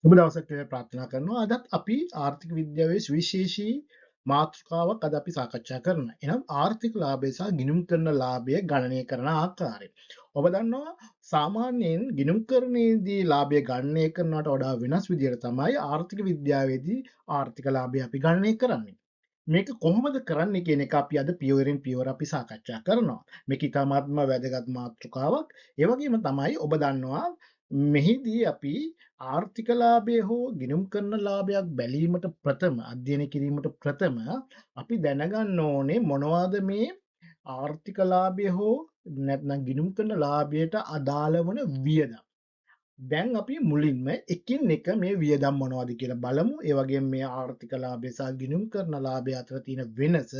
සුබ දවසක් කියලා ප්‍රාර්ථනා කරනවා. අදත් අපි ආර්ථික විද්‍යාවේ සුවිශේෂී මාතෘකාවක් අද අපි සාකච්ඡා කරනවා. එහෙනම් ආර්ථික ලාභය සහ ගිණුම් කරන ලාභය ගණනය කරන ආකාරය. ඔබ දන්නවා සාමාන්‍යයෙන් ගිණුම් කරණයේදී ලාභය ගණනය කරනවට වඩා වෙනස් විදිහට තමයි ආර්ථික විද්‍යාවේදී ආර්ථික ලාභය අපි ගණනය කරන්නේ. මේක කොහොමද කරන්නේ කියන එක අපි අද පියවරෙන් පියවර අපි සාකච්ඡා කරනවා. මේක ඉතාමත්ම වැදගත් මාතෘකාවක්. ඒ වගේම තමයි ඔබ දන්නවා මෙහිදී අපි ආර්ථික ලාභය හෝ ගිණුම් කරන ලාභයක් බැලීමට ප්‍රථම අධ්‍යයනය කිරීමට ප්‍රථම අපි දැනගන්න ඕනේ මොනවද මේ ආර්ථික ලාභය හෝ නැත්නම් ගිණුම් කරන ලාභයට අදාළ වන වියදම්. දැන් අපි මුලින්ම එකින් එක මේ වියදම් මොනවද කියලා බලමු. ඒ වගේම මේ ආර්ථික ලාභය සහ ගිණුම් කරන ලාභය අතර තියෙන වෙනස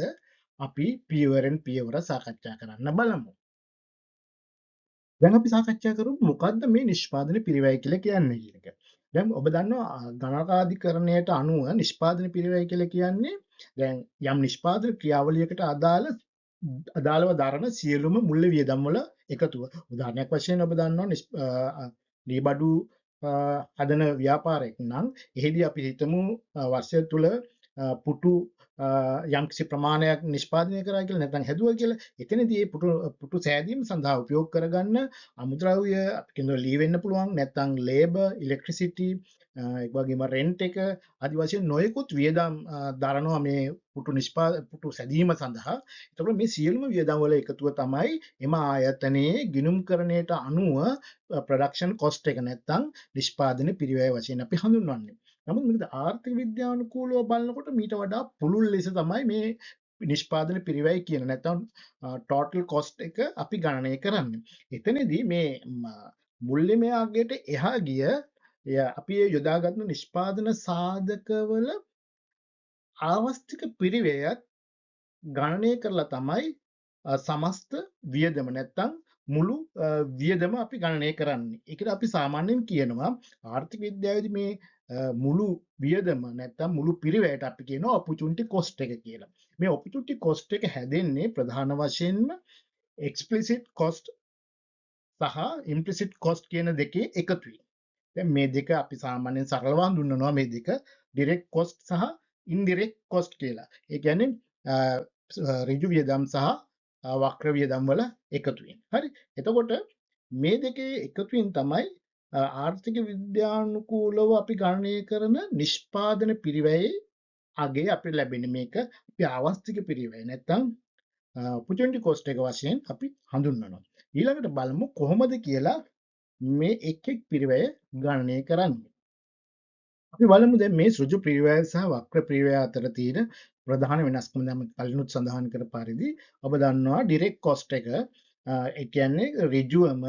අපි පියවරෙන් පියවර සාකච්ඡා කරන්න බලමු. දැන් අපි සාකච්ඡා කරමු මොකද්ද මේ නිෂ්පාදන පිරිවැය කියලා කියන්නේ කියන එක. දැන් ඔබ දන්නවා ගණකාධිකරණයට අනුව නිෂ්පාදන පිරිවැය කියලා කියන්නේ දැන් යම් නිෂ්පාදන ක්‍රියාවලියකට අදාළව දරන සියලුම මුල්‍ය වියදම් වල එකතුව. උදාහරණයක් වශයෙන් ඔබ දන්නවා ලීබඩු හදන ව්‍යාපාරයක් නම් එහිදී අපි හිතමු වර්ෂය තුල පුටු යම්කිසි ප්‍රමාණයක් නිෂ්පාදනය කරා කියලා නැත්නම් හැදුවා කියලා. එතනදී මේ පුටු සෑදීම සඳහා උපයෝග කරගන්න අමුද්‍රව්‍ය අපි කියනවා ලී වෙන්න පුළුවන් නැත්නම් ලේබර්, ඉලෙක්ට්‍රිසිටි, ඒ වගේම රෙන්ට් එක ආදි වශයෙන් නොයෙකුත් වියදම් දරනවා මේ පුටු සැදීම සඳහා. එතකොට මේ සියලුම වියදම් වල එකතුව තමයි එම ආයතනයේ ගිණුම්කරණයට අනුව ප්‍රොඩක්ෂන් කොස්ට් එක නැත්නම් නිෂ්පාදන පිරිවැය වශයෙන් අපි හඳුන්වන්නේ. නමුත් මේක ආර්ථික විද්‍යානුකූලව බලනකොට මීට වඩා පුළුල් ලෙස තමයි මේ නිෂ්පාදන පිරිවැය කියන නැත්නම් ටෝටල් කොස්ට් එක අපි ගණනය කරන්නේ. එතනදී මේ මුල්‍යමය අගයට එහා ගිය අපි යොදාගත්තු නිෂ්පාදන සාධකවල ආවස්තික පිරිවැයත් ගණනය කරලා තමයි සමස්ත වියදම නැත්නම් මුළු වියදම අපි ගණනය කරන්නේ. ඒකට අපි සාමාන්‍යයෙන් කියනවා ආර්ථික විද්‍යාවේදී මේ මුළු වියදම නැත්නම් මුළු පිරිවැයට අපි කියනවා ඔපචුනිටි කොස්ට් එක කියලා. මේ ඔපචුනිටි කොස්ට් එක හැදෙන්නේ ප්‍රධාන වශයෙන්ම එක්ස්ප්ලිසිට් කොස්ට් සහ ඉම්ප්ලිසිට් කොස්ට් කියන දෙකේ එකතුවීම. දැන් මේ දෙක අපි සාමාන්‍යයෙන් සරලව හඳුන්වනවා මේ දෙක ඩිරෙක්ට් කොස්ට් සහ ඉන්ඩිරෙක්ට් කොස්ට් කියලා. ඒ කියන්නේ ඍජු වියදම් සහ වක්‍ර වියදම් වල එකතුවීම. හරි. එතකොට මේ දෙකේ එකතුවීම තමයි ආර්ථික විද්‍යානුකූලව අපි ගණනය කරන නිෂ්පාදන පිරිවැයේ අගය අපිට ලැබෙන්නේ මේක අපි ආවස්තික පිරිවැය නැත්නම් opportunity cost එක වශයෙන් අපි හඳුන්වනවා. ඊළඟට බලමු කොහොමද කියලා මේ එක් එක් පිරිවැය ගණනය කරන්නේ. අපි බලමු දැන් මේ සෘජු පිරිවැය සහ වක්‍ර පිරිවැය අතර තියෙන ප්‍රධාන වෙනස්කම දැන් කලිනුත් සඳහන් කර පරිදි ඔබ දන්නවා ඩිරෙක්ට් කොස්ට් එක ඒ කියන්නේ ඍජුවම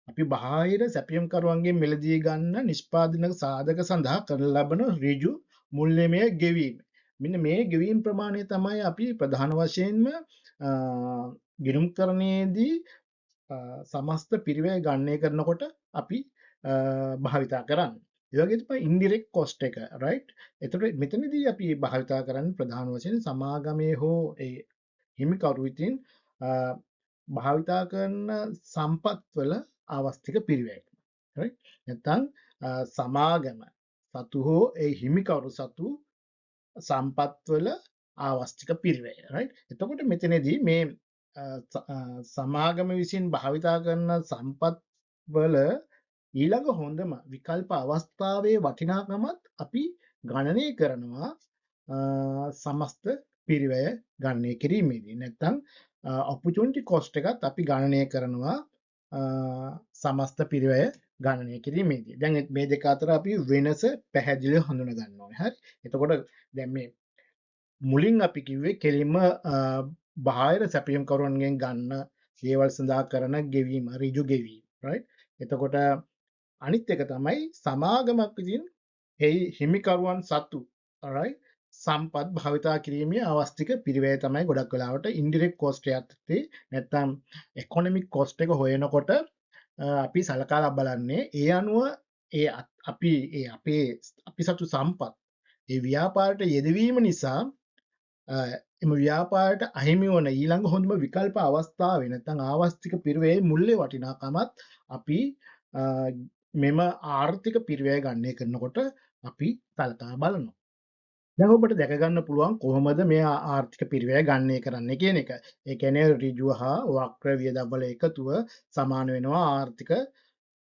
අපි බාහිර සැපියම්කරුවන්ගෙන් මිලදී ගන්න නිෂ්පාදන සාධක සඳහා කරන ලබන ඍජු මුල්‍යමය ගෙවීම. මෙන්න මේ ගෙවීම් ප්‍රමාණය තමයි අපි ප්‍රධාන වශයෙන්ම ගිණුම්කරණයේදී සමස්ත පිරිවැය ගණනය කරනකොට අපි භාවිතා කරන්නේ. ඒ වගේ තමයි ඉන්ඩිරෙක්ට් කොස්ට් එක රයිට්. එතකොට මෙතනදී අපි භාවිතා කරන්නේ ප්‍රධාන වශයෙන් සමාගමේ හෝ ඒ හිමිකරු විසින් භාවිතා කරන සම්පත් වල ආවස්තික පිරිවැය. රයිට්. නැත්නම් සමාගම සතු හෝ ඒ හිමිකරු සතු සම්පත් වල ආවස්තික පිරිවැය. රයිට්. එතකොට මෙතනදී මේ සමාගම විසින් භාවිතා කරන සම්පත් වල ඊළඟ හොඳම විකල්ප අවස්ථාවේ වටිනාකමත් අපි ගණනය කරනවා සමස්ත පිරිවැය ගණනය කිරීමේදී. නැත්නම් opportunity cost එකත් අපි ගණනය කරනවා සමස්ත පිරිවැය ගණනය කිරීමේදී. දැන් මේ දෙක අතර අපි වෙනස පැහැදිලිව හඳුනා ගන්න ඕනේ. හරි. එතකොට දැන් මේ මුලින් අපි කිව්වේ කෙලින්ම බාහිර සැපියම්කරුවන්ගෙන් ගන්න දේවල් සඳහා කරන ගෙවීම ඍජු ගෙවීම right. එතකොට අනිත් එක තමයි සමාගමක් විසින් එහි හිමිකරුවන් සතු right සම්පත් භාවිතා කිරීමේ අවස්තික පිරිවැය තමයි ගොඩක් වෙලාවට ඉන්ඩිරෙක්ට් කොස්ට් යටතේ නැත්නම් ඉකොනොමික් කොස්ට් එක හොයනකොට අපි සලකලා බලන්නේ ඒ අනුව අපි සතු සම්පත් ඒ ව්‍යාපාරයට යෙදවීම නිසා එම ව්‍යාපාරයට අහිමි වන ඊළඟ හොඳම විකල්ප අවස්ථාවේ නැත්නම් ආවස්තික පිරිවැයේ මුල්‍ය වටිනාකමත් අපි මෙම ආර්ථික පිරිවැය ගණනය කරනකොට අපි සලකා බලනවා. දැන් ඔබට දැක ගන්න පුළුවන් කොහොමද මේ ආර්ථික පිරිවැය ගණනය කරන්නේ කියන එක. ඒ කියන්නේ ඍජුව හා වක්‍ර වියදම් වල එකතුව සමාන වෙනවා ආර්ථික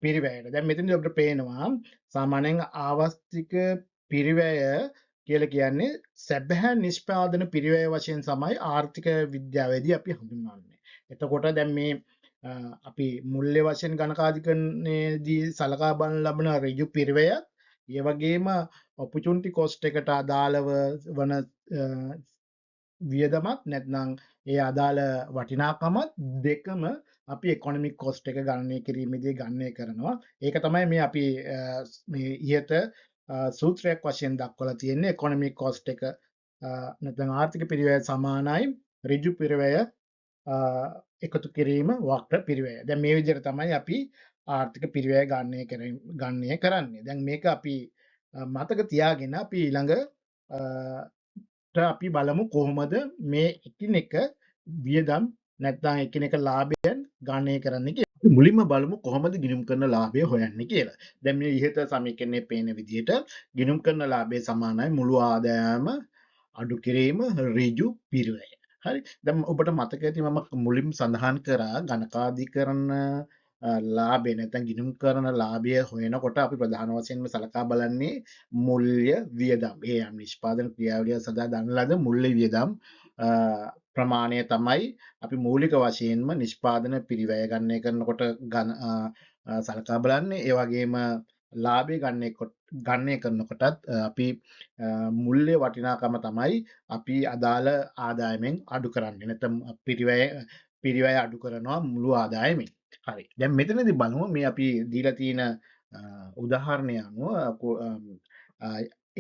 පිරිවැයට. දැන් මෙතනදී අපිට පේනවා සාමාන්‍යයෙන් ආවස්තික පිරිවැය කියලා කියන්නේ සැබෑ නිෂ්පාදන පිරිවැය වශයෙන් තමයි ආර්ථික විද්‍යාවේදී අපි හඳුන්වන්නේ. එතකොට දැන් මේ අපි මුල්‍ය වශයෙන් ගණකාධිකරණයේදී සලකා බලන ලබන ඍජු පිරිවැය ඒ වගේම ඔපචුනිටි කොස්ට් එකට අදාළව වන වියදමත් නැත්නම් ඒ අදාළ වටිනාකමත් දෙකම අපි ඉකොනොමික් කොස්ට් එක ගණනය කිරීමේදී ගණනය කරනවා. ඒක තමයි මේ අපි මේ ඉහත සූත්‍රයක් වශයෙන් දක්වලා තියෙන්නේ ඉකොනොමික් කොස්ට් එක නැත්නම් ආර්ථික පිරිවැය සමානයි ඍජු පිරිවැය එකතු කිරීම වක්‍ර පිරිවැය. දැන් මේ විදිහට තමයි අපි ආර්ථික පිරිවැය ගණනය කරන්නේ. දැන් මේක අපි මතක තියාගෙන අපි ඊළඟ අපි බලමු කොහොමද මේ එකිනෙක වියදම් නැත්නම් එකිනෙක ලාභයන් ගණනය කරන්න කියලා. මුලින්ම බලමු කොහොමද ගිණුම් කරන ලාභය හොයන්නේ කියලා. දැන් මේ ඉහත සමීකරණයේ පේන විදිහට ගිණුම් කරන ලාභය සමානයි මුළු ආදායම අඩු කිරීම ඍජු පිරිවැය. හරි. දැන් ඔබට මතක ඇති මම මුලින් සඳහන් කරා ගණකාධිකරණ ලාභය නැත්නම් ගිණුම් කරන ලාභය හොයනකොට අපි ප්‍රධාන වශයෙන්ම සලකා බලන්නේ මුල්‍ය වියදම්. ඒ නිෂ්පාදන ක්‍රියාවලිය සඳහා දරන ලද මුල්‍ය වියදම් ප්‍රමාණය තමයි අපි මූලික වශයෙන්ම නිෂ්පාදන පිරිවැය ගණනය කරනකොට සලකා බලන්නේ. ඒ වගේම ලාභය ගණනය කරනකොටත් අපි මුල්‍ය වටිනාකම තමයි අපි අදාළ ආදායමෙන් අඩු කරන්නේ. නැත්නම් පිරිවැය අඩු කරනවා මුළු ආදායමෙන්. හරි. දැන් මෙතනදී බලමු මේ අපි දීලා තියෙන උදාහරණය අනුව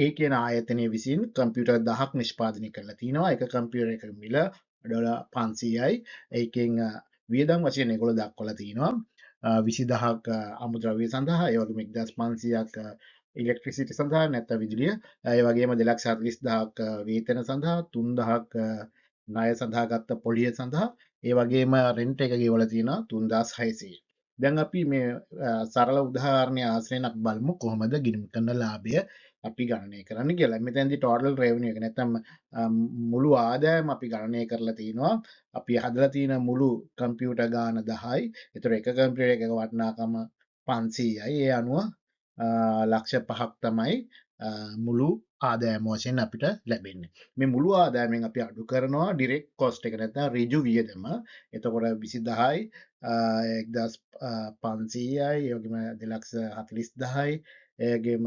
ඒ කියන ආයතනය විසින් කම්පියුටර් 1000ක් නිෂ්පාදනය කරලා තිනවා. එක කම්පියුටර් එකක මිල ඩොලර් 500යි. ඒකෙන් වියදම් වශයෙන් ඒගොල්ලෝ දක්වලා තිනවා 20000ක් අමුද්‍රව්‍ය සඳහා, ඒ වගේම 1500ක් ඉලෙක්ට්‍රිසිටි සඳහා නැත්නම් විදුලිය, ඒ වගේම 240000ක් වේතන සඳහා, 3000ක් ණය සඳහා ගත්ත පොලිය සඳහා, ඒ වගේම රෙන්ට් එක ගෙවලා තියෙනවා 3600. දැන් අපි මේ සරල උදාහරණය ආශ්‍රයෙන් අපි බලමු කොහොමද ගිණුම් කරන ලාභය අපි ගණනය කරන්න කියලා. මෙතෙන්දී total revenue එක නැත්නම් මුළු ආදායම අපි ගණනය කරලා තිනවා. අපි හදලා තියෙන මුළු කම්පියුටර් ගාන 10යි. ඒතර එක කම්පියුටර් එකක වටිනාකම 500යි. ඒ අනුව ලක්ෂ 5ක් තමයි මුළු ආදායම වශයෙන් අපිට ලැබෙන්නේ. මේ මුළු ආදායමෙන් අපි අඩු කරනවා ඩිරෙක්ට් කොස්ට් එක නැත්නම් ඍජු වියදම. එතකොට 20000යි 1500යි ඒ වගේම 240000යි ඒ වගේම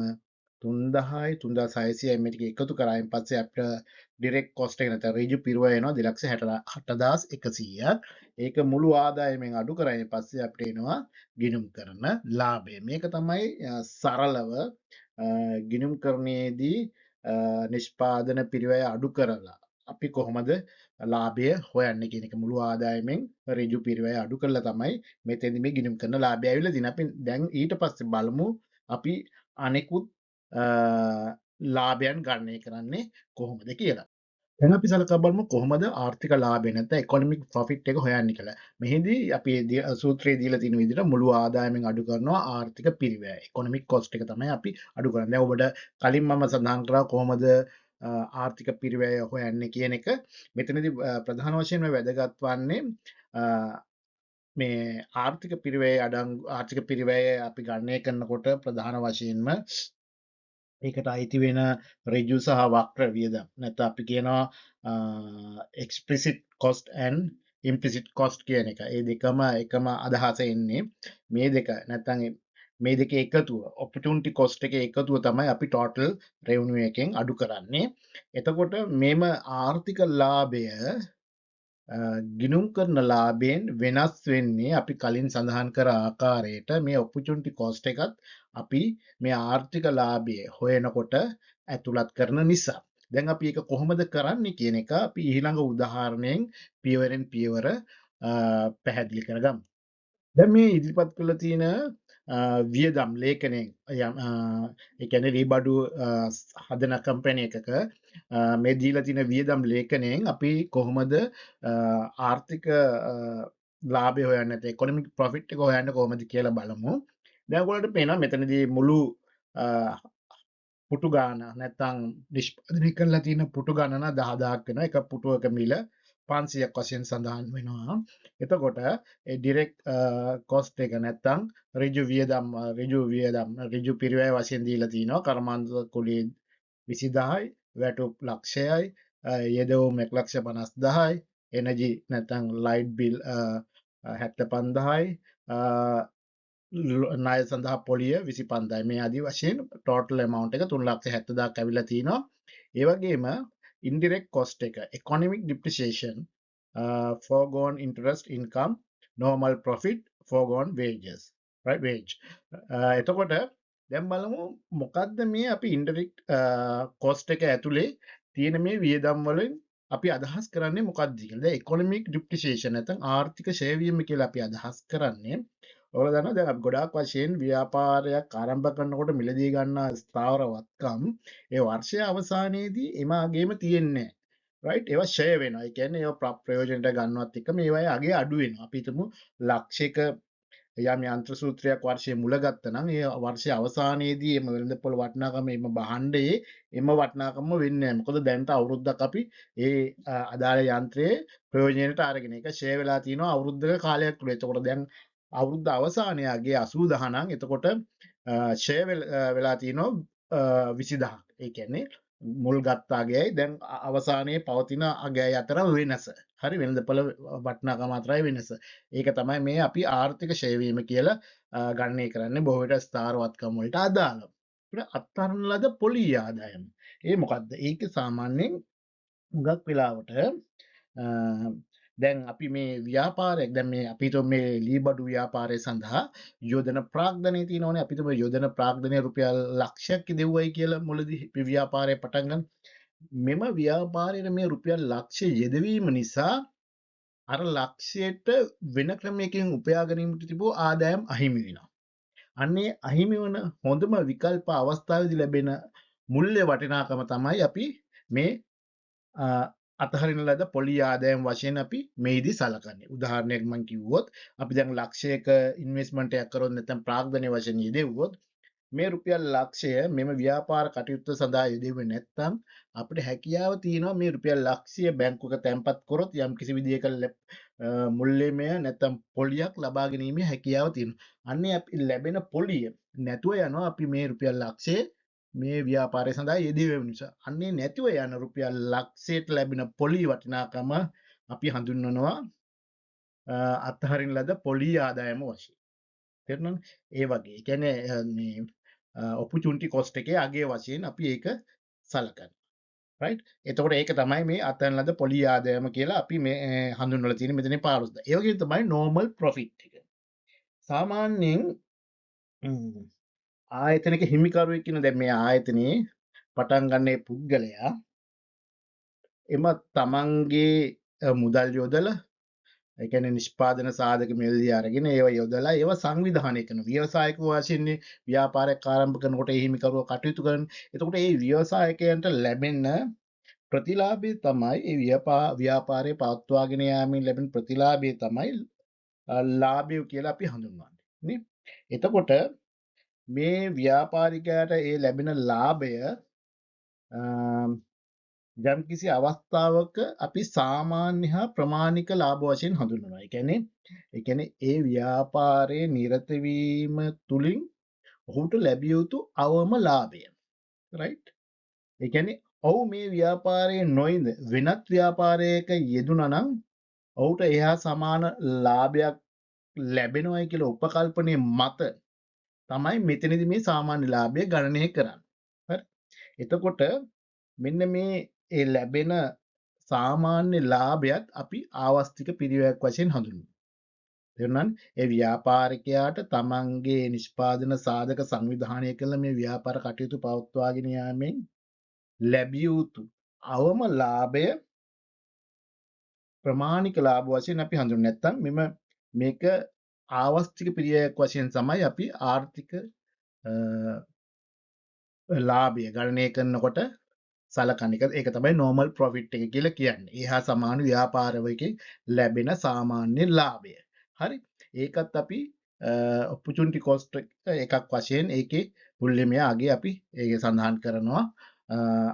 3000යි 3600යි මේ ටික එකතු කරායින් පස්සේ අපිට ඩිරෙක්ට් කොස්ට් එක නැත්නම් ඍජු පිරුව එනවා 268100ක්. ඒක මුළු ආදායමෙන් අඩු කරායින් පස්සේ අපිට එනවා ගිණුම් කරන ලාභය. මේක තමයි සරලව ගිණුම් කරණයේදී නිෂ්පාදන පිරිවැය අඩු කරලා අපි කොහොමද ලාභය හොයන්නේ කියන එක. මුළු ආදායමෙන් ඍජු පිරිවැය අඩු කරලා තමයි මෙතෙන්දි මේ ගිණුම් කරන ලාභය ඇවිල්ලා තියෙන්නේ. අපි දැන් ඊට පස්සේ බලමු අපි අනෙකුත් ලාභයන් ගණනය කරන්නේ කොහොමද කියලා. දැන් අපි සලකා බලමු කොහොමද ආර්ථික ලාභය නැත්නම් ඉකොනොමික් ප්‍රොෆිට් එක හොයන්නේ කියලා. මෙහිදී අපි සූත්‍රයේ දීලා තියෙන විදිහට මුළු ආදායමෙන් අඩු කරනවා ආර්ථික පිරිවැය. ඉකොනොමික් කොස්ට් එක තමයි අපි අඩු කරන්නේ. දැන් ඔබට කලින් මම සඳහන් කරා කොහොමද ආර්ථික පිරිවැය හොයන්නේ කියන එක. මෙතනදී ප්‍රධාන වශයෙන්ම වැදගත් වන්නේ මේ ආර්ථික පිරිවැය අපි ගණනය කරනකොට ප්‍රධාන වශයෙන්ම ඒකට අයිති වෙන ඍජු සහ වක්‍ර වියදම්. නැත්නම් අපි කියනවා explicit cost and implicit cost කියන එක. ඒ දෙකම එකම අදහස එන්නේ. මේ දෙක නැත්නම් මේ දෙකේ එකතුව opportunity cost එකේ එකතුව තමයි අපි total revenue එකෙන් අඩු කරන්නේ. එතකොට මේම ආර්ථික ලාභය ගිණුම් කරන ලාභයෙන් වෙනස් වෙන්නේ අපි කලින් සඳහන් කර ආකාරයට මේ opportunity cost එකත් අපි මේ ආර්ථික ලාභය හොයනකොට ඇතුළත් කරන නිසා. දැන් අපි ඒක කොහොමද කරන්නේ කියන එක අපි ඊළඟ උදාහරණයෙන් පියවරෙන් පියවර පැහැදිලි කරගමු. දැන් මේ ඉදිරිපත් කරලා තියෙන වියදම් ලේඛනයෙන් ඒ කියන්නේ රීබඩු හදන කම්පැනි එකක මේ දීලා තියෙන වියදම් ලේඛනයෙන් අපි කොහොමද ආර්ථික ලාභය හොයන්නේ නැත්නම් ඉකොනොමික් ප්‍රොෆිට් එක හොයන්නේ කොහොමද කියලා බලමු. දැන් ඔයගොල්ලන්ට පේනවා මෙතනදී මුළු අ, පුටු ගාන නැත්තම් නිෂ්පාදනය කරලා තියෙන පුටු ගණන 10000ක් වෙනවා. එක පුටුවක මිල 500ක් වශයෙන් සඳහන් වෙනවා. එතකොට ඒ ඩිරෙක්ට් කොස්ට් එක නැත්තම් ඍජු පිරිවැය වශයෙන් දීලා තිනවා. කර්මාන්ත කුලිය 20000යි, වැටුප් ලක්ෂයයි, යෙදවුම් 1,50,000යි, එනර්ජි නැත්තම් ලයිට් බිල් 75,000යි, ණය සඳහා පොලිය 25,000යි. මේ ආදී වශයෙන් ටෝටල් amount එක 3,70,000ක් ඇවිල්ලා තිනවා. ඒ වගේම indirect cost එක economic depreciation, foregone interest income, normal profit, foregone wages, right, wage. එතකොට දැන් බලමු මොකද්ද මේ අපි indirect cost එක ඇතුලේ තියෙන මේ වියදම් වලින් අපි අදහස් කරන්නේ මොකක්ද කියලා. දැන් economic depreciation නැත්නම් ආර්ථික ෂය වීම කියලා අපි අදහස් කරන්නේ ඔයාලා දන්නවා දැන් අපි ගොඩාක් වශයෙන් ව්‍යාපාරයක් ආරම්භ කරනකොට මිලදී ගන්නා ස්ථාවර වත්කම් ඒ වර්ෂයේ අවසානයේදී එමාගේම තියෙන්නේ රයිට් ඒවා ෂය වෙනවා. ඒ කියන්නේ ඒවා ප්‍රයෝජනට ගන්නවත් එක්ක මේවායේ අගේ අඩු වෙනවා. අපි හිතමු ලක්ෂයක යම් යන්ත්‍ර සූත්‍රයක් වර්ෂයේ මුල ගත්තා නම් ඒ වර්ෂයේ අවසානයේදී එම වෙළඳපොළ වටිනාකම එම භාණ්ඩයේ එම වටිනාකම වෙන්නේ නැහැ. මොකද දැනට අවුරුද්දක් අපි ඒ අදාළ යන්ත්‍රයේ ප්‍රයෝජනයට අරගෙන ඒක ෂෙයා වෙලා තිනවා අවුරුද්දක කාලයක් තුල. එතකොට දැන් අවුරුද්ද අවසානයේගේ 80,000 නම් එතකොට ෂෙයා වෙලා තිනවා 20,000ක්. ඒ කියන්නේ මුල් ගත්ත අගයයි දැන් අවසානයේ පවතින අගයයි අතර වෙනස. හරි වෙළඳපොළ වටිනාකම අතරයි වෙනස. ඒක තමයි මේ අපි ආර්ථික ෂය වීම කියලා ගණනය කරන්නේ බොහෝ විට ස්ථාවරවත්කම් වලට අදාළව. ඊට අත්හරින ලද පොලී ආදායම. ඒ මොකද්ද? ඒක සාමාන්‍යයෙන් හුඟක් වෙලාවට දැන් අපි මේ ව්‍යාපාරයක් දැන් මේ අපි හිතමු මේ ලීබඩු ව්‍යාපාරය සඳහා යෝජන ප්‍රාග්ධනය තියෙනවනේ. අපි හිතමු යෝජන ප්‍රාග්ධනය රුපියල් ලක්ෂයක් දෙව්වයි කියලා මුලදී ව්‍යාපාරය පටන් ගන්න. මෙම ව්‍යාපාරයේ මේ රුපියල් ලක්ෂ යෙදවීම නිසා අර ලක්ෂයට වෙන ක්‍රමයකින් උපයා ගැනීමට තිබූ ආදායම් අහිමි වෙනවා. අන්නේ අහිමි වන හොඳම විකල්ප අවස්ථාවේදී ලැබෙන මුල්‍ය වටිනාකම තමයි අපි මේ අතහරින ලද පොලි ආදායම් වශයෙන් අපි මේදී සලකන්නේ. උදාහරණයක් මම කිව්වොත් අපි දැන් ලක්ෂයක ඉන්වෙස්ට්මන්ට් එකක් කරොත් නැත්නම් ප්‍රාග්ධනය වශයෙන් යෙදෙව්වොත් මේ රුපියල් ලක්ෂය මෙම ව්‍යාපාර කටයුත්ත සඳහා යෙදුවේ නැත්නම් අපිට හැකියාව තියෙනවා මේ රුපියල් ලක්ෂය බැංකුවක තැන්පත් කරොත් යම් කිසි විදියක මුල්‍යමය නැත්නම් පොලියක් ලබා ගැනීමේ හැකියාව තියෙනවා. අන්නේ අපි ලැබෙන පොලිය නැතුව යනවා අපි මේ රුපියල් ලක්ෂය මේ ව්‍යාපාරය සඳහා යෙදවීම නිසා. අන්නේ නැතිව යන රුපියල් ලක්ෂයට ලැබෙන පොලි වටිනාකම අපි හඳුන්වනවා අත්හරින ලද පොලි ආදායම වශයෙන්. තේරුණානේ? ඒ වගේ. ඒ කියන්නේ මේ opportunity cost එකේ අගය වශයෙන් අපි ඒක සලකනවා. right? එතකොට ඒක තමයි මේ අත්හරින ලද පොලි ආදායම කියලා අපි මේ හඳුන්වලා තියෙන්නේ මෙතන 15. ඒ වගේම තමයි normal profit එක. සාමාන්‍යයෙන් ආයතනක හිමිකරුවෙක් කියන දැන් මේ ආයතනයේ පටන් ගන්න පුද්ගලයා එම තමන්ගේ මුදල් යොදලා ඒ කියන්නේ නිෂ්පාදන සාධක මිලදී අරගෙන ඒවා යොදලා ඒවා සංවිධානය කරන ව්‍යවසායක වශයෙන් ව්‍යාපාරයක් ආරම්භ කරනකොට ඒ හිමිකරුව කටයුතු කරන. එතකොට මේ ව්‍යවසායකයන්ට ලැබෙන ප්‍රතිලාභය තමයි ඒ ව්‍යාපාරයේ පවත්වාගෙන යාමෙන් ලැබෙන ප්‍රතිලාභය තමයි ලාභය කියලා අපි හඳුන්වන්නේ. නේ? එතකොට මේ ව්‍යාපාරිකයාට ඒ ලැබෙන ලාභය යම් කිසි අවස්ථාවක අපි සාමාන්‍ය හා ප්‍රමාණික ලාභ වශයෙන් හඳුන්වනවා. ඒ කියන්නේ ඒ ව්‍යාපාරයේ නිරත වීම තුලින් ඔහුට ලැබිය යුතු අවම ලාභය. right? ඒ කියන්නේ ඔහු මේ ව්‍යාපාරයේ නොඉඳ වෙනත් ව්‍යාපාරයක යෙදුණා නම් ඔහුට එහා සමාන ලාභයක් ලැබෙනවයි කියලා උපකල්පනයේ මත තමයි මෙතනදී මේ සාමාන්‍ය ලාභය ගණනය කරන්නේ. හරි? එතකොට මෙන්න මේ ඒ ලැබෙන සාමාන්‍ය ලාභයත් අපි ආවස්තික පිරිවැයක් වශයෙන් හඳුන්වනවා. තේරුණානේ? ඒ ව්‍යාපාරිකයාට තමන්ගේ නිෂ්පාදන සාධක සංවිධානය කළ මේ ව්‍යාපාර කටයුතු පවත්වාගෙන යාමෙන් ලැබිය යුතු අවම ලාභය ප්‍රමාණික ලාභ වශයෙන් අපි හඳුන්වන්නේ. නැත්නම් මේක ආවස්තික පිරිවැයක් වශයෙන් තමයි අපි ආර්ථික ලාභය ගණනය කරනකොට සලකන එක. ඒක තමයි normal profit එක කියලා කියන්නේ. ඒ හා සමාන ව්‍යාපාරවකින් ලැබෙන සාමාන්‍ය ලාභය. හරි? ඒකත් අපි ඔපචුන්ටි කොස්ට් එකක් වශයෙන් ඒකේ මුල්්‍යමය අගේ අපි ඒක සඳහන් කරනවා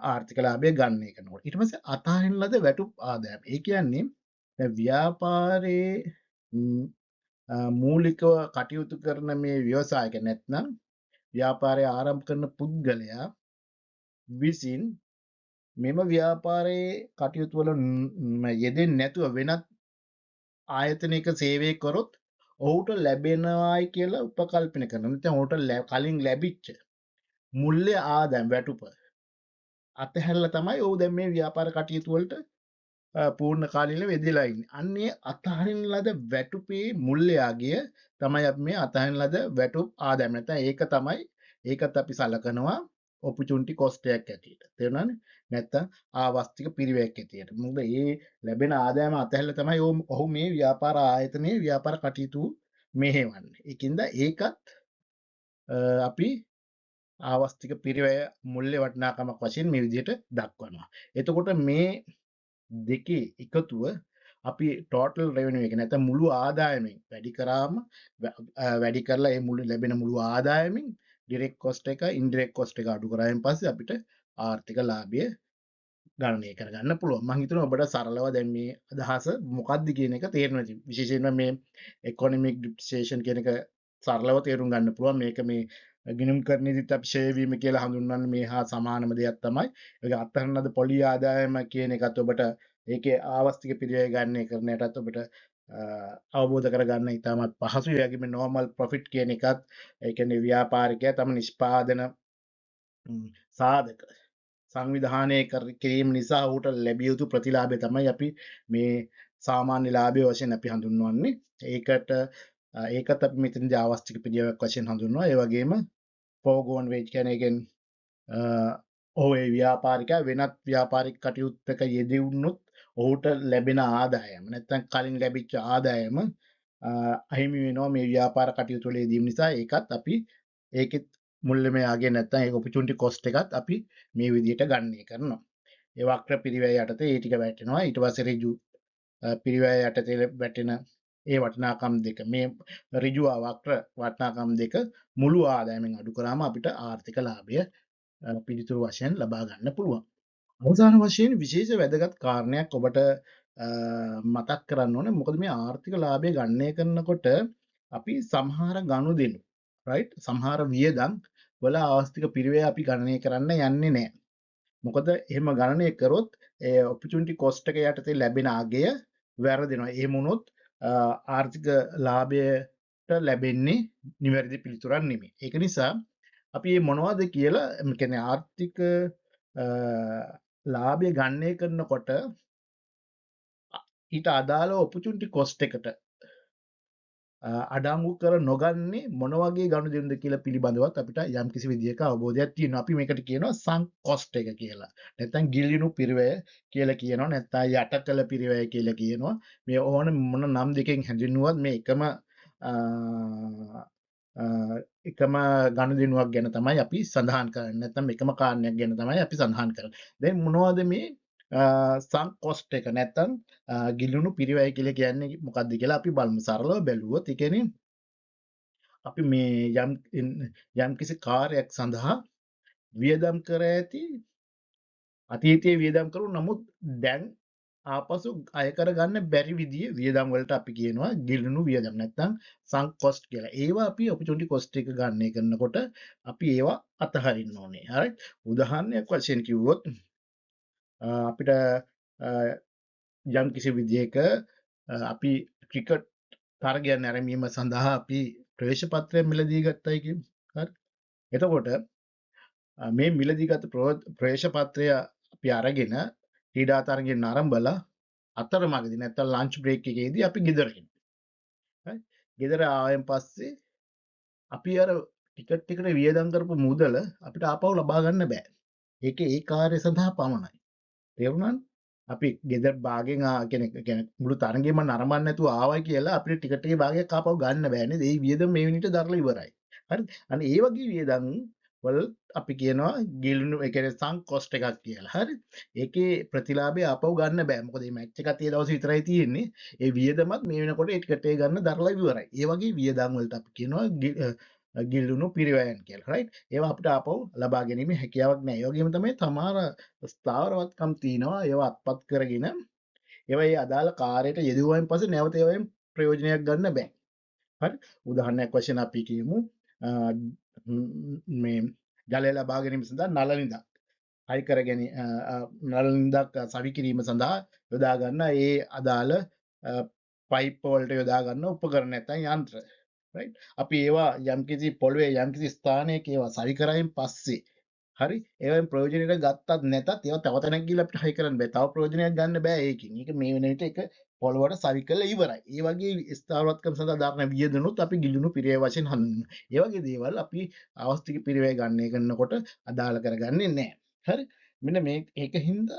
ආර්ථික ලාභය ගන්න එකනකොට ඊට පස්සේ අතහරින ලද වැටුප් ආදායම ඒ කියන්නේ ව්‍යාපාරයේ මූලිකව කටයුතු කරන මේ ව්‍යවසායක නැත්නම් ව්‍යාපාරය ආරම්භ කරන පුද්ගලයා විසින් මෙම ව්‍යාපාරයේ කටයුතු වල යෙදෙන්නේ නැතුව වෙනත් ආයතනයක සේවය කරොත් ඔහුට ලැබෙනවායි කියලා උපකල්පන කරනවා. නැත්නම් ඔහුට කලින් ලැබිච්ච මුල්‍ය ආදායම් වැටුප අතහැරලා තමයි ඔහු දැන් මේ ව්‍යාපාර කටයුතු වලට පූර්ණ කාලීනව යෙදලා ඉන්නේ. අන්නේ අතහරින ලද වැටුපේ මුල්‍යය තමයි අපි මේ අතහරින ලද වැටුප් ආදායම. නැත්නම් ඒක තමයි ඒකත් අපි සලකනවා ඔපචුනිටි කොස්ට් එකක් ඇටියට. තේරුණානේ? නැත්නම් ආවස්තික පිරිවැයක් ඇටියට. මොකද මේ ලැබෙන ආදායම අතහැරලා තමයි ඔහු මේ ව්‍යාපාර ආයතනයේ ව්‍යාපාර කටයුතු මෙහෙවන්නේ. ඒකින්ද ඒකත් අපි ආවස්තික පිරිවැය මුල්‍ය වටිනාකමක් වශයෙන් මේ විදිහට දක්වනවා. එතකොට මේ දෙකේ එකතුව අපි ටෝටල් රෙවෙනියු එක නැත්නම් මුළු ආදායමෙන් වැඩි කරාම වැඩි කරලා ඒ මුළු ලැබෙන මුළු ආදායමෙන් ඩිරෙක්ට් කොස්ට් එක ඉන්ඩිරෙක්ට් කොස්ට් එක අඩු කරායින් පස්සේ අපිට ආර්ථික ලාභය ගණනය කරගන්න පුළුවන්. මම හිතනවා ඔබට සරලව දැන් මේ අදහස මොකක්ද කියන එක තේරෙනවා ඇති. විශේෂයෙන්ම මේ ඉකොනොමික් ඩිප්‍රිසියේෂන් කියන එක සරලව තේරුම් ගන්න පුළුවන්. මේක මේ ගිණුම් කරණයේදීත් අපි ෂෙයා වීම කියලා හඳුන්වන්නේ මේ හා සමානම දෙයක් තමයි. ඒක අත්හරින ලද පොලි ආදායම කියන එකත් ඔබට ඒකේ ආවස්තික පිරිවැය ගණනය කරන්නටත් ඔබට අවබෝධ කරගන්න ඉතාමත් පහසුයි. ඒ වගේම නෝමල් ප්‍රොෆිට් කියන එකත් ඒ කියන්නේ ව්‍යාපාරිකයා තම නිෂ්පාදන සාධක සංවිධානය කිරීම නිසා ඔහුට ලැබිය යුතු ප්‍රතිලාභය තමයි අපි මේ සාමාන්‍ය ලාභය වශයෙන් අපි හඳුන්වන්නේ. ඒකත් අපි මෙතනදී ආවස්තික පිරිවැයක් වශයෙන් හඳුන්වනවා. ඒ වගේම ෆෝගෝන් වේජ් කියන්නේ ඒකෙන් ඔහු ව්‍යාපාරිකයා වෙනත් ව්‍යාපාරික කටයුත්තක යෙදුනොත් ඔහුට ලැබෙන ආදායම නැත්නම් කලින් ලැබිච්ච ආදායම අහිමි වෙනවා මේ ව්‍යාපාර කටයුතු වල යෙදීම නිසා. ඒකත් අපි ඒකෙත් මුල්‍යමය ආගේ නැත්නම් ඒක ඔපචුනිටි කොස්ට් එකත් අපි මේ විදිහට ගණනය කරනවා. ඒ වක්‍ර පිරිවැය යටතේ ඒ ටික වැටෙනවා. ඊට පස්සේ ඍජු පිරිවැය යටතේ වැටෙන ඒ වටිනාකම් දෙක මේ ඍජු වක්‍ර වටිනාකම් දෙක මුළු ආදායමෙන් අඩු කරාම අපිට ආර්ථික ලාභය පිළිතුරු වශයෙන් ලබා ගන්න පුළුවන්. අවසාන වශයෙන් විශේෂ වැදගත් කාරණයක් ඔබට මතක් කරන්න ඕනේ. මොකද මේ ආර්ථික ලාභය ගණනය කරනකොට අපි සමහර ගනුදෙනු රයිට් සමහර වියදම් වල ආවස්තික පිරිවැය අපි ගණනය කරන්න යන්නේ නැහැ. මොකද එහෙම ගණනය කරොත් ඒ ඔපචුනිටි කොස්ට් එක යටතේ ලැබෙන අගය වැරදෙනවා. එහෙම වුණොත් ආර්ථික ලාභයට ලැබෙන්නේ නිවැරදි පිළිතුරක් නෙමෙයි. ඒක නිසා අපි මේ මොනවද කියලා කියන්නේ ආර්ථික ලාභය ගණනය කරනකොට ඊට අදාළව ඔපචුනිටි කොස්ට් එකට අඩංගු කර නොගන්නේ මොන වගේ ගනුදෙනුද කියලා පිළිබඳවත් අපිට යම්කිසි විදිහක අවබෝධයක් තියෙනවා. අපි මේකට කියනවා සන්ක් කොස්ට් එක කියලා. නැත්නම් ගිලිනු පිරිවැය කියලා කියනවා. නැත්නම් යටකල පිරිවැය කියලා කියනවා. මේ ඕන මොන නම් දෙකෙන් හැඳින්වුවත් මේ එකම ගනුදෙනුවක් ගැන තමයි අපි සඳහන් කරන්නේ. නැත්නම් එකම කාරණයක් ගැන තමයි අපි සඳහන් කරන්නේ. දැන් මොනවද මේ සන්ක් කොස්ට් එක නැත්නම් ගිලුණු පිරිවැය කියලා කියන්නේ මොකක්ද කියලා අපි බලමු. සරලව බැලුවොත් ඒ කියන්නේ අපි මේ යම්කිසි කාර්යයක් සඳහා වියදම් කර ඇති අතීතයේ වියදම් කරු නමුත් දැන් ආපසු අය කරගන්න බැරි විදිහේ වියදම් වලට අපි කියනවා ගිලුණු වියදම් නැත්නම් සන්ක් කොස්ට් කියලා. ඒවා අපි ඔපචුනිටි කොස්ට් එක ගණනය කරනකොට අපි ඒවා අතහරින්න ඕනේ. හරි. උදාහරණයක් වශයෙන් කිව්වොත් අපිට යම් කිසි විදිහක අපි ක්‍රිකට් තරගයක් නැරඹීම සඳහා අපි ප්‍රවේශ පත්‍රය මිලදී ගත්තයි කියමු. හරි. එතකොට මේ මිලදී ගත්ත ප්‍රවේශ පත්‍රය අපි අරගෙන ක්‍රීඩා තරගය නරඹලා අතරමඟදී නැත්නම් ලන්ච් බ්‍රේක් එකේදී අපි ගෙදර එනවා. හරි. ගෙදර ආවෙන් පස්සේ අපි අර ටිකට් එකට වියදම් කරපු මුදල අපිට ආපහු ලබා ගන්න බෑ. ඒකේ ඒ කාර්ය සඳහා පමණයි. තේරුණාද? අපි ගෙදර භාගෙන් කියන්නේ මුළු තරගෙම නරඹන්න නැතුව ආවයි කියලා අපිට ටිකට් එකේ භාගයක් ආපහු ගන්න බෑ නේද? ඒ වියදම මේ මිනිහට දරලා ඉවරයි. හරිද? අන්න ඒ වගේ වියදම් වල අපි කියනවා ගිලුණු ඒ කියන්නේ sunk cost එකක් කියලා. හරි. ඒකේ ප්‍රතිලාභය ආපහු ගන්න බෑ. මොකද මේ මැච් එකක් ඒ දවස් විතරයි තියෙන්නේ. ඒ වියදමත් මේ වෙනකොට ඒ ටිකට ඒ ගන්න දරලා ඉවරයි. ඒ වගේ වියදම් වලට අපි කියනවා ගිලුණු පිරිවැයන් කියලා. රයිට්. ඒවා අපිට ආපහු ලබා ගැනීම හැකියාවක් නැහැ. ඒ වගේම තමයි තමාර ස්ථාවරවත්කම් තියෙනවා. ඒවා අත්පත් කරගෙන ඒවා ඒ අදාළ කාර්යයට යෙදුවයින් පස්සේ නැවත ඒවායින් ප්‍රයෝජනයක් ගන්න බෑ. හරි. උදාහරණයක් වශයෙන් අපි කියමු මේ ජලය ලබා ගැනීම සඳහා නළනින්දක් හයි කර ගැනීම නළනින්දක් සවි කිරීම සඳහා යොදා ගන්න ඒ අදාළ පයිප් වලට යොදා ගන්න උපකරණ නැත්නම් යන්ත්‍ර. රයිට්. අපි ඒවා යම්කිසි පොළවේ යම්කිසි ස්ථානයක ඒවා සවි කරයින් පස්සේ හරි ඒවෙන් ප්‍රයෝජනයට ගත්තත් නැතත් ඒවා තව තැනක් ගිහලා අපිට හයි කරන්න බෑ. තව ප්‍රයෝජනයක් ගන්න බෑ ඒකෙන්. ඒක මේ වෙන විට ඒක පොළවට සවි කරලා ඉවරයි. ඒ වගේ ස්ථාවරත්වම් සඳහා දරන වියදනොත් අපි ගිලුණු පිරිය වශයෙන් හඳුන්වනවා. ඒ වගේ දේවල් අපි ආවස්තික පිරිවැය ගණනය කරනකොට අදාළ කරගන්නේ නැහැ. හරි. මෙන්න මේ ඒකින්ද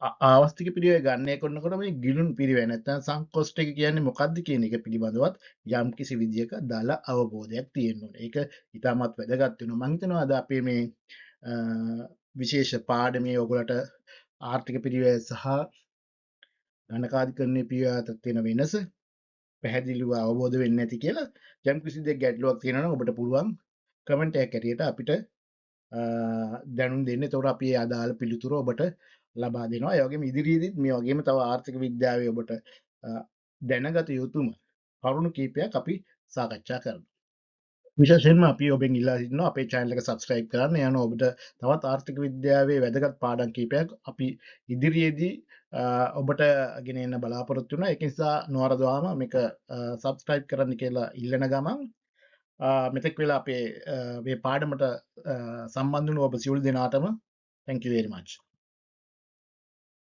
ආවස්තික පිරිවැය ගණනය කරනකොට මේ ගිලුණු පිරිවැය නැත්නම් sunk cost එක කියන්නේ මොකක්ද කියන එක පිළිබඳවත් යම්කිසි විදියක දාල අවබෝධයක් තියෙන්න ඕනේ. ඒක ඉතාමත් වැදගත් වෙනවා. මම හිතනවා අද අපේ මේ විශේෂ පාඩමේ ඔයගලට ආර්ථික පිරිවැය සහ ධනකාධිකරණයේ පිරිවැය අතර තියෙන වෙනස පැහැදිලිව අවබෝධ වෙන්නේ නැති කියලා යම්කිසි දෙයක් ගැටලුවක් තියෙනවා නම් ඔබට පුළුවන් කමෙන්ට් එකක් ඇටියට අපිට දැනුම් දෙන්න. එතකොට අපි ඒ අදාළ පිළිතුර ඔබට ලබා දෙනවා. ඒ වගේම ඉදිරියේදීත් මේ වගේම තව ආර්ථික විද්‍යාවේ ඔබට දැනගත යුතුම කරුණු කීපයක් අපි සාකච්ඡා කරනවා. විශේෂයෙන්ම අපි ඔබෙන් ඉල්ලා සිටිනවා අපේ channel එක subscribe කරන්න. යන ඔබට තවත් ආර්ථික විද්‍යාවේ වැදගත් පාඩම් කීපයක් අපි ඉදිරියේදී ඔබට ගෙන එන්න බලාපොරොත්තු වෙනවා. ඒක නිසා නොවරදවාම මේක subscribe කරන්න කියලා ඉල්ලන ගමන් මෙතෙක් වෙලා අපේ මේ පාඩමට සම්බන්ධ වුණු ඔබ සියලු දෙනාටම thank you very much.